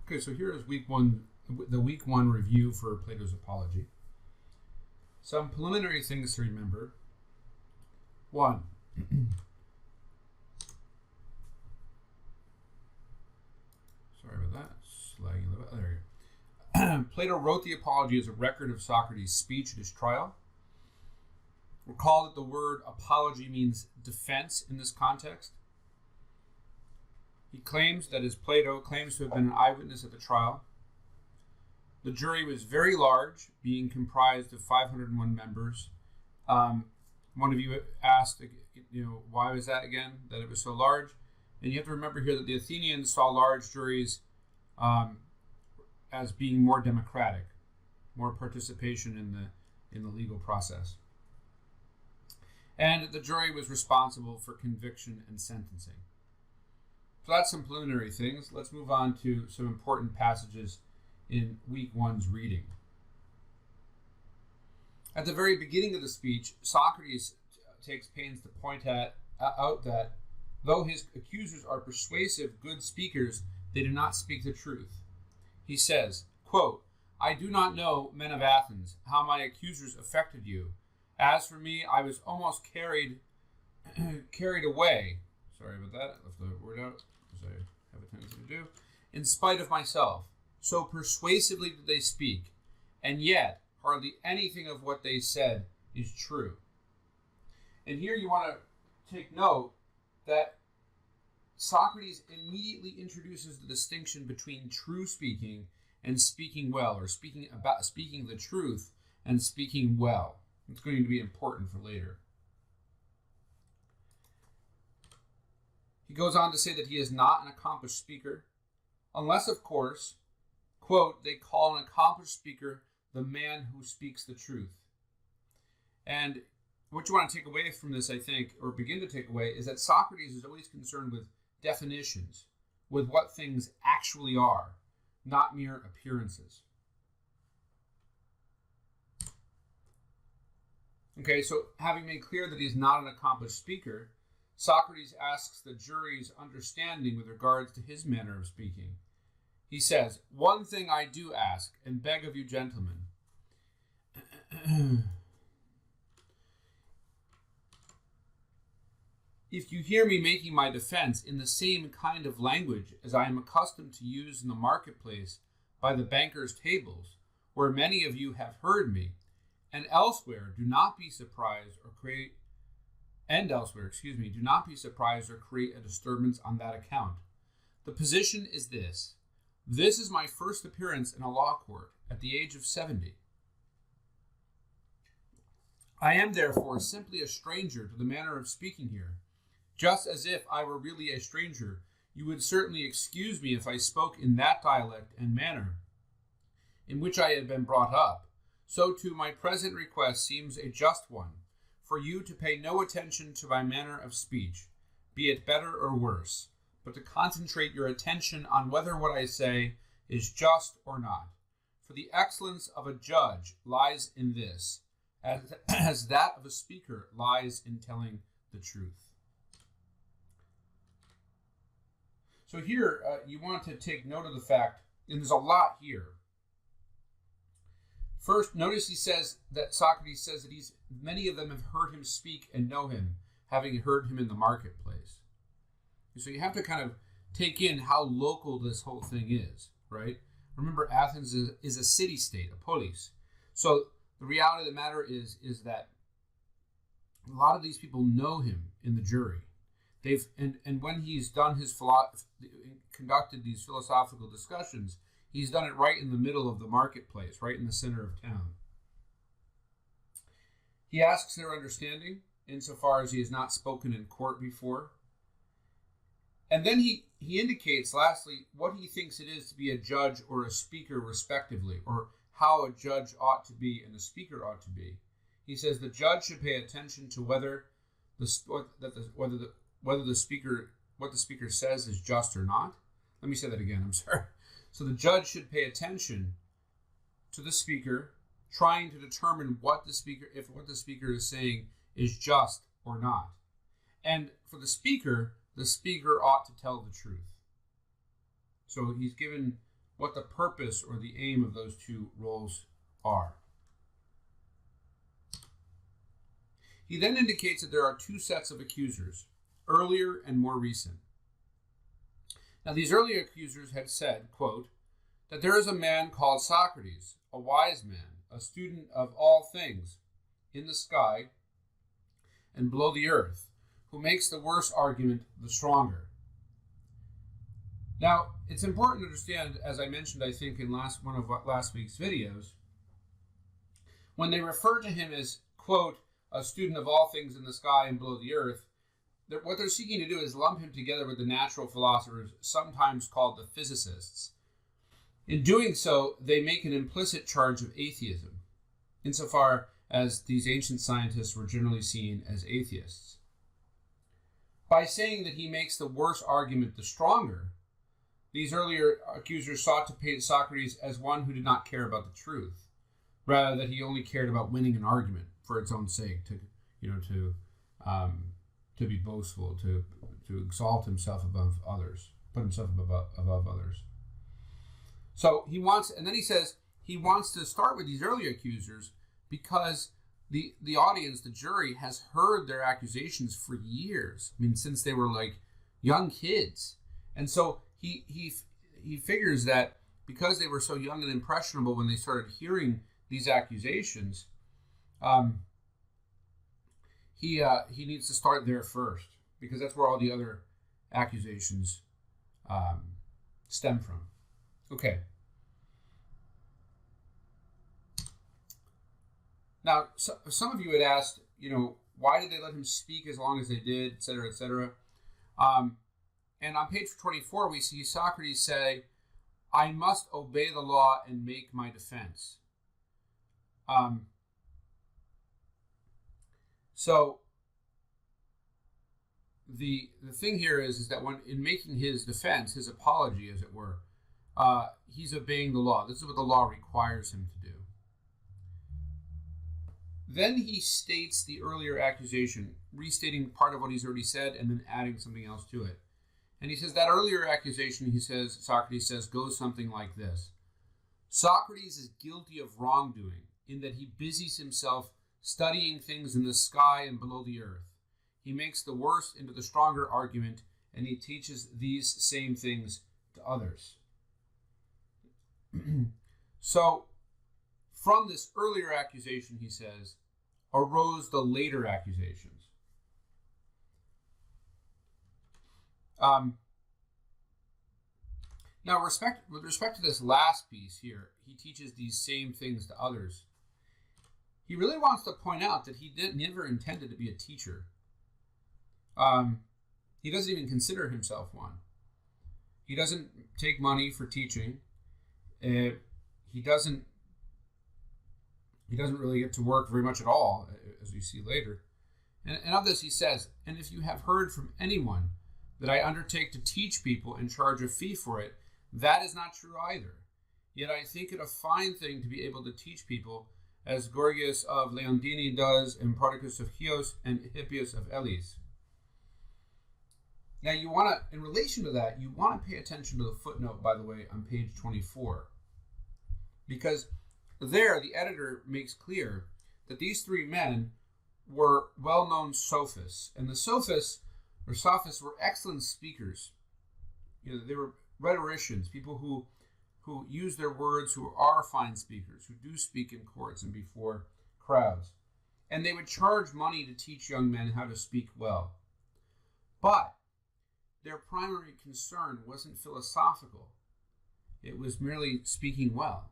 Okay, so here is the week one review for Plato's Apology. Some preliminary things to remember. 1. Sorry about that. Slagging a little bit. There you go. Plato wrote the Apology as a record of Socrates' speech at his trial. Recall that the word apology means defense in this context. He claims that as Plato claims to have been an eyewitness at the trial. The jury was very large, being comprised of 501 members. One of you asked, why was that again, that it was so large? And you have to remember here that the Athenians saw large juries as being more democratic, more participation in the legal process. And the jury was responsible for conviction and sentencing. So that's some preliminary things. Let's move on to some important passages in week one's reading. At the very beginning of the speech, Socrates takes pains to point out that though his accusers are persuasive, good speakers, they do not speak the truth. He says, quote, "I do not know, men of Athens, how my accusers affected you. As for me, I was almost carried away." Sorry about that. I left the word out, as I have a tendency to do. "In spite of myself. So persuasively did they speak, and yet hardly anything of what they said is true." And here you want to take note that Socrates immediately introduces the distinction between true speaking and speaking well, or speaking the truth and speaking well. It's going to be important for later. He goes on to say that he is not an accomplished speaker, unless, of course, quote, "they call an accomplished speaker the man who speaks the truth." And what you want to take away from this, I think, or begin to take away, is that Socrates is always concerned with definitions, with what things actually are, not mere appearances. Okay, so having made clear that he's not an accomplished speaker, Socrates asks the jury's understanding with regards to his manner of speaking. He says, "One thing I do ask and beg of you, gentlemen. If you hear me making my defense in the same kind of language as I am accustomed to use in the marketplace by the bankers' tables, where many of you have heard me, and elsewhere, do not be surprised or create a disturbance on that account. The position is this. This is my first appearance in a law court at the age of 70. I am therefore simply a stranger to the manner of speaking here. Just as if I were really a stranger, you would certainly excuse me if I spoke in that dialect and manner in which I had been brought up. So too my present request seems a just one, for you to pay no attention to my manner of speech, be it better or worse, but to concentrate your attention on whether what I say is just or not. For the excellence of a judge lies in this, as that of a speaker lies in telling the truth." So here, you want to take note of the fact, and there's a lot here. First, notice Socrates says that many of them have heard him speak and know him, having heard him in the marketplace. So you have to kind of take in how local this whole thing is, right? Remember, Athens is a city-state, a polis. So the reality of the matter is that a lot of these people know him in the jury. And when he's done conducted these philosophical discussions, he's done it right in the middle of the marketplace, right in the center of town. He asks their understanding, insofar as he has not spoken in court before. And then he indicates, lastly, what he thinks it is to be a judge or a speaker, respectively, or how a judge ought to be and a speaker ought to be. He says the judge should pay attention to what the speaker says is just or not. Let me say that again. I'm sorry. So the judge should pay attention to the speaker, trying to determine what the speaker is saying is just or not. And for the speaker ought to tell the truth. So he's given what the purpose or the aim of those two roles are. He then indicates that there are two sets of accusers, earlier and more recent. Now, these earlier accusers had said, quote, that there is a man called Socrates, a wise man, a student of all things, in the sky and below the earth, who makes the worse argument the stronger. Now, it's important to understand, as I mentioned, I think, in one of last week's videos, when they refer to him as, quote, a student of all things in the sky and below the earth, what they're seeking to do is lump him together with the natural philosophers, sometimes called the physicists. In doing so, they make an implicit charge of atheism, insofar as these ancient scientists were generally seen as atheists. By saying that he makes the worse argument the stronger, these earlier accusers sought to paint Socrates as one who did not care about the truth, rather that he only cared about winning an argument for its own sake, to be boastful, to exalt himself above others, put himself above others. So he wants, and then he says he wants to start with these earlier accusers because the audience, the jury, has heard their accusations for years. I mean, since they were like young kids, and so he figures that because they were so young and impressionable when they started hearing these accusations, he needs to start there first, because that's where all the other accusations stem from. Okay. Now, some of you had asked, why did they let him speak as long as they did, et cetera, et cetera. And on page 24, we see Socrates say, I must obey the law and make my defense. So the thing here is that when in making his defense, his apology, as it were, he's obeying the law. This is what the law requires him to do. Then he states the earlier accusation, restating part of what he's already said and then adding something else to it. And he says that earlier accusation, Socrates says, goes something like this. Socrates is guilty of wrongdoing in that he busies himself studying things in the sky and below the earth. He makes the worse into the stronger argument, and he teaches these same things to others. So, from this earlier accusation, he says, arose the later accusations. Now, with respect to this last piece here, he teaches these same things to others. He really wants to point out that he never intended to be a teacher. He doesn't even consider himself one. He doesn't take money for teaching. He doesn't really get to work very much at all, as we see later. And of this he says, and if you have heard from anyone that I undertake to teach people and charge a fee for it, that is not true either. Yet I think it a fine thing to be able to teach people, as Gorgias of Leondini does, and Prodicus of Chios, and Hippias of Elis. Now in relation to that, you want to pay attention to the footnote, by the way, on page 24. Because there, the editor makes clear that these three men were well-known sophists. And the sophists were excellent speakers. They were rhetoricians, people who use their words, who are fine speakers, who do speak in courts and before crowds. And they would charge money to teach young men how to speak well. But their primary concern wasn't philosophical. It was merely speaking well.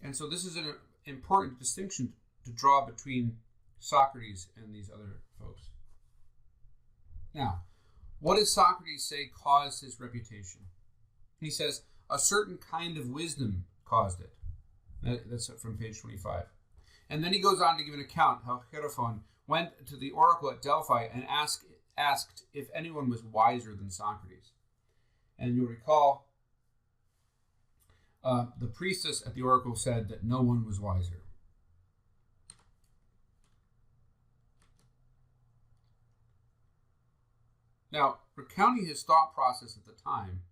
And so this is an important distinction to draw between Socrates and these other folks. Now, what does Socrates say caused his reputation? He says, a certain kind of wisdom caused it. That's from page 25. And then he goes on to give an account how Chaerephon went to the oracle at Delphi and asked if anyone was wiser than Socrates. And you'll recall the priestess at the oracle said that no one was wiser. Now, recounting his thought process at the time,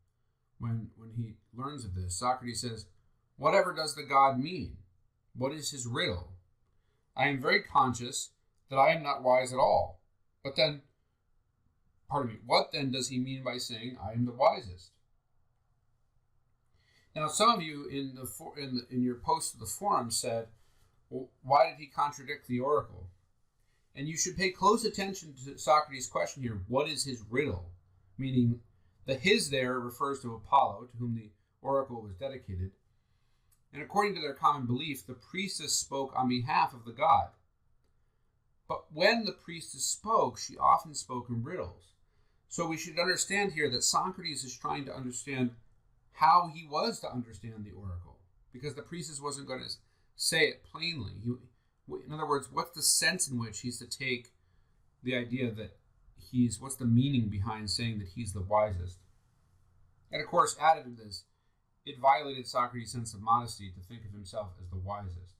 when he learns of this, Socrates says, "Whatever does the god mean? What is his riddle? I am very conscious that I am not wise at all. But then, what then does he mean by saying I am the wisest?" Now, some of you in your post to the forum said, "Well, why did he contradict the oracle?" And you should pay close attention to Socrates' question here. What is his riddle? Meaning, the his there refers to Apollo, to whom the oracle was dedicated. And according to their common belief, the priestess spoke on behalf of the god. But when the priestess spoke, she often spoke in riddles. So we should understand here that Socrates is trying to understand how he was to understand the oracle, because the priestess wasn't going to say it plainly. In other words, what's the sense in which he's to take the idea that what's the meaning behind saying that he's the wisest? And of course, added to this, it violated Socrates' sense of modesty to think of himself as the wisest.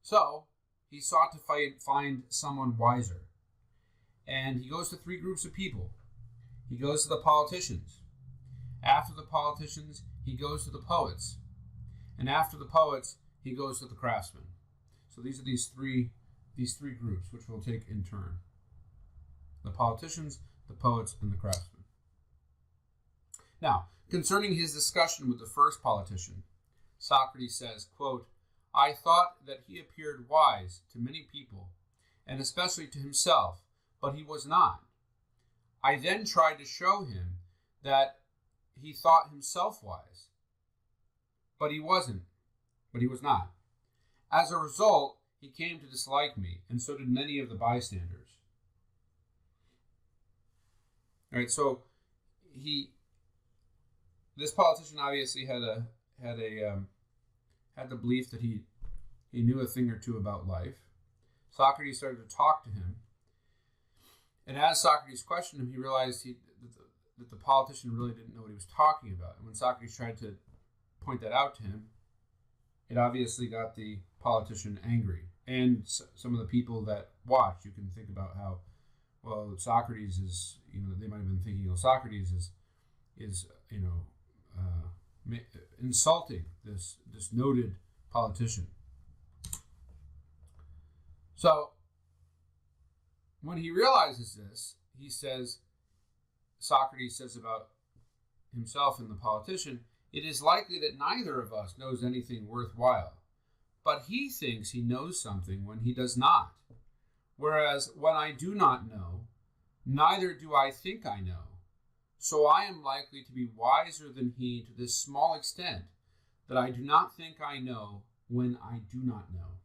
So, he sought to find someone wiser. And he goes to three groups of people. He goes to the politicians. After the politicians, he goes to the poets. And after the poets, he goes to the craftsmen. So these are these three groups, which we'll take in turn. The politicians, the poets, and the craftsmen. Now, concerning his discussion with the first politician, Socrates says, quote, "I thought that he appeared wise to many people, and especially to himself, but he was not. I then tried to show him that he thought himself wise, but he was not. As a result, he came to dislike me, and so did many of the bystanders." All right, so this politician obviously had the belief that he knew a thing or two about life. Socrates started to talk to him, and as Socrates questioned him, he realized that the politician really didn't know what he was talking about. And when Socrates tried to point that out to him, it obviously got the politician angry. And some of the people that watched, you can think about how, well, Socrates is, they might have been thinking, Socrates is insulting this noted politician. So when he realizes this, Socrates says about himself and the politician, "It is likely that neither of us knows anything worthwhile, but he thinks he knows something when he does not. Whereas when I do not know, neither do I think I know. So I am likely to be wiser than he to this small extent, that I do not think I know when I do not know."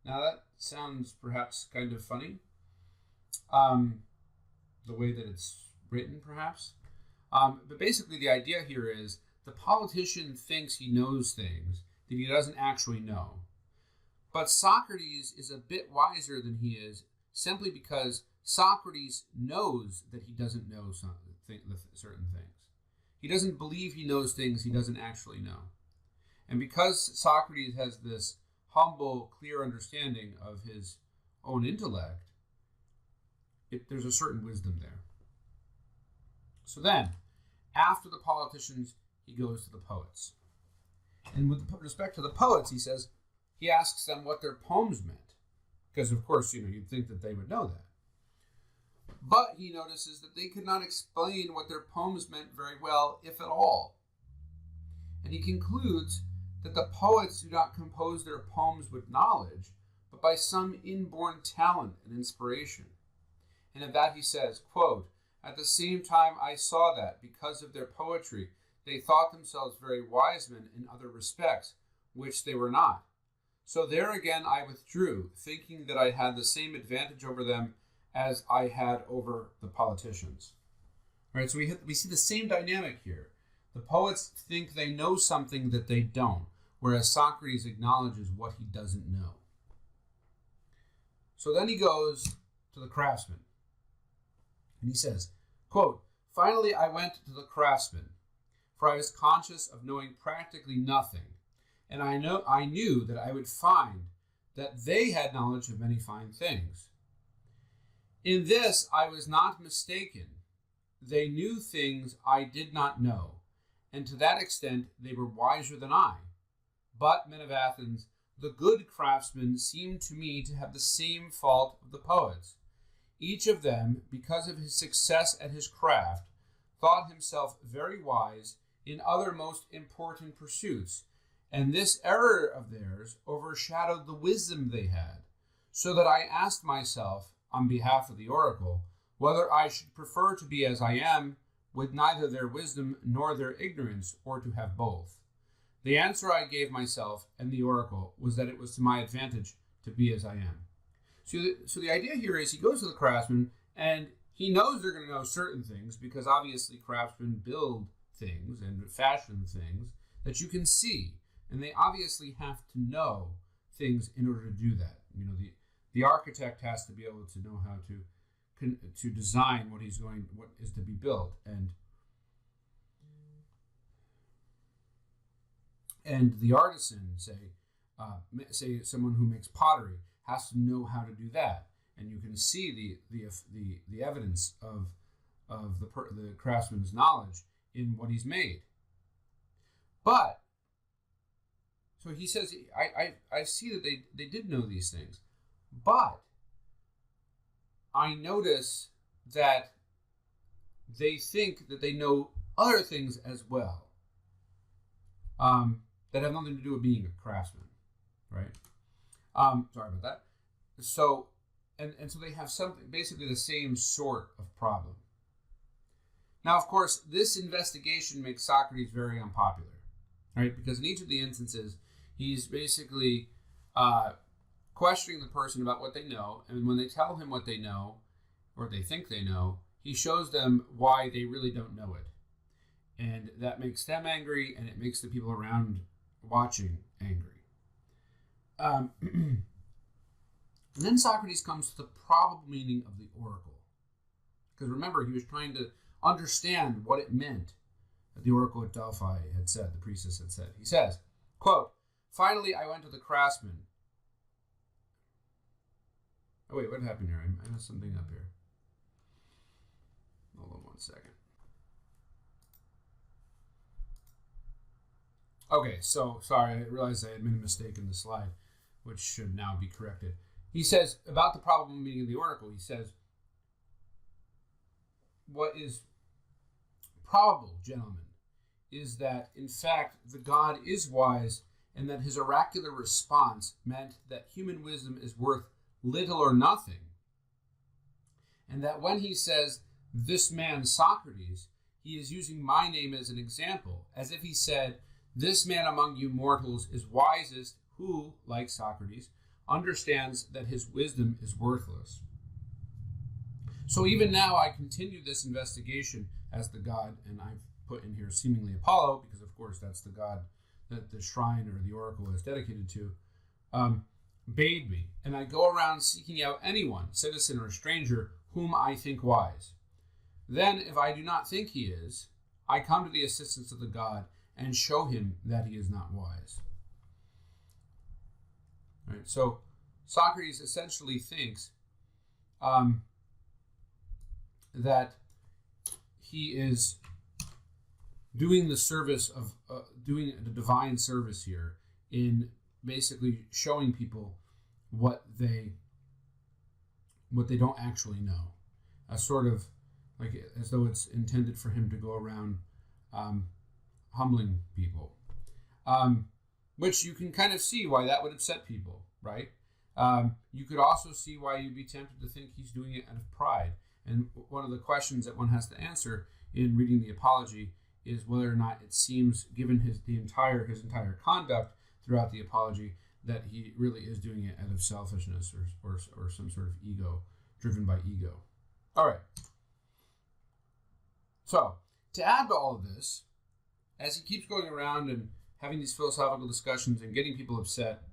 Now that sounds perhaps kind of funny, the way that it's written perhaps. But basically the idea here is the politician thinks he knows things that he doesn't actually know. But Socrates is a bit wiser than he is simply because Socrates knows that he doesn't know certain things. He doesn't believe he knows things he doesn't actually know. And because Socrates has this humble, clear understanding of his own intellect, there's a certain wisdom there. So then, after the politicians, he goes to the poets. And with respect to the poets, he asks them what their poems meant. Because, of course, you'd think that they would know that. But he notices that they could not explain what their poems meant very well, if at all. And he concludes that the poets do not compose their poems with knowledge, but by some inborn talent and inspiration. And of that he says, quote, "At the same time I saw that, because of their poetry, they thought themselves very wise men in other respects, which they were not. So there again I withdrew, thinking that I had the same advantage over them as I had over the politicians." All right, so we see the same dynamic here. The poets think they know something that they don't, whereas Socrates acknowledges what he doesn't know. So then he goes to the craftsman. And he says, quote, "Finally I went to the craftsman, for I was conscious of knowing practically nothing, and I knew that I would find that they had knowledge of many fine things. In this I was not mistaken, they knew things I did not know, and to that extent they were wiser than I. But, men of Athens, the good craftsmen seem to me to have the same fault of the poets. Each of them, because of his success at his craft, thought himself very wise in other most important pursuits, and this error of theirs overshadowed the wisdom they had, so that I asked myself, on behalf of the oracle, whether I should prefer to be as I am, with neither their wisdom nor their ignorance, or to have both. The answer I gave myself and the oracle was that it was to my advantage to be as I am. So the idea here is he goes to the craftsman, and he knows they're going to know certain things, because obviously craftsmen build things and fashion things that you can see, and they obviously have to know things in order to do that. You know, the architect has to be able to know how to design what is to be built, and the artisan, say someone who makes pottery, has to know how to do that, and you can see the evidence of the craftsman's knowledge in what he's made. But so he says, I see that they did know these things, but I notice that they think that they know other things as well, that have nothing to do with being a craftsman, right? Sorry about that. So, and so they have something, basically the same sort of problem. Now, of course, this investigation makes Socrates very unpopular, right? Because in each of the instances, he's basically questioning the person about what they know, and when they tell him what they know, or they think they know, he shows them why they really don't know it. And that makes them angry, and it makes the people around watching angry. And then Socrates comes to the probable meaning of the oracle. Because remember, he was trying to understand what it meant that the oracle at Delphi had said, the priestess had said. He says, quote, "Finally, I went to the craftsman." Oh, wait, what happened here? I messed something up here. Hold on 1 second. Okay, so, sorry, I realized I had made a mistake in the slide, which should now be corrected. He says, about the probable meaning of the oracle, he says, what is probable, gentlemen, is that, in fact, the god is wise, and that his oracular response meant that human wisdom is worth little or nothing, and that when he says, "This man Socrates," he is using my name as an example, as if he said, "This man among you mortals is wisest, who, like Socrates, understands that his wisdom is worthless." So even now I continue this investigation as the god, and I've put in here seemingly Apollo, because of course that's the god that the shrine or the oracle is dedicated to, bade me, and I go around seeking out anyone, citizen or stranger, whom I think wise. Then, if I do not think he is, I come to the assistance of the god and show him that he is not wise. All right, so Socrates essentially thinks that he is doing the service of doing the divine service here in basically showing people what they don't actually know, a sort of like as though it's intended for him to go around humbling people, which you can kind of see why that would upset people, right? You could also see why you'd be tempted to think he's doing it out of pride. And one of the questions that one has to answer in reading the Apology is whether or not it seems, given his entire conduct throughout the Apology, that he really is doing it out of selfishness or some sort of ego, driven by ego. All right. So, to add to all of this, as he keeps going around and having these philosophical discussions and getting people upset,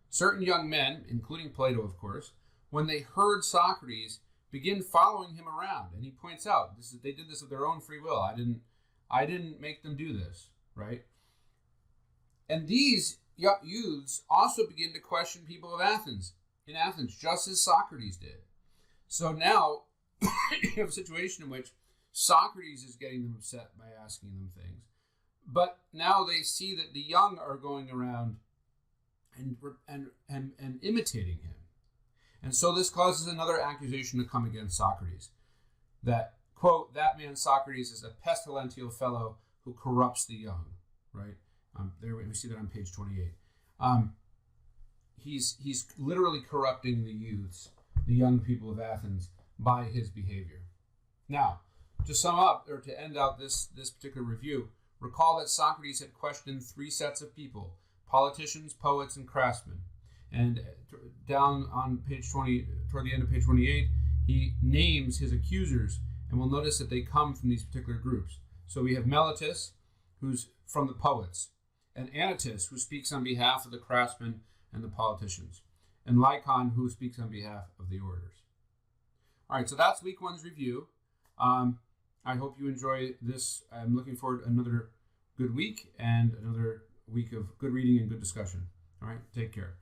certain young men, including Plato, of course, when they heard Socrates, begin following him around. And he points out, they did this of their own free will. I didn't make them do this, right? And these youths also begin to question people of Athens, in Athens, just as Socrates did. So now you have a situation in which Socrates is getting them upset by asking them things. But now they see that the young are going around and imitating him. And so this causes another accusation to come against Socrates. That, quote, that man Socrates is a pestilential fellow who corrupts the young, right? There we see that on page 28. He's literally corrupting the youths, the young people of Athens, by his behavior. Now, to sum up, or to end out this particular review, recall that Socrates had questioned three sets of people: politicians, poets, and craftsmen. And down on page 20, toward the end of page 28, he names his accusers, and we'll notice that they come from these particular groups. So we have Meletus, who's from the poets, and Anytus, who speaks on behalf of the craftsmen and the politicians, and Lycon, who speaks on behalf of the orators. All right, so that's week one's review. I hope you enjoy this. I'm looking forward to another good week and another week of good reading and good discussion. All right, take care.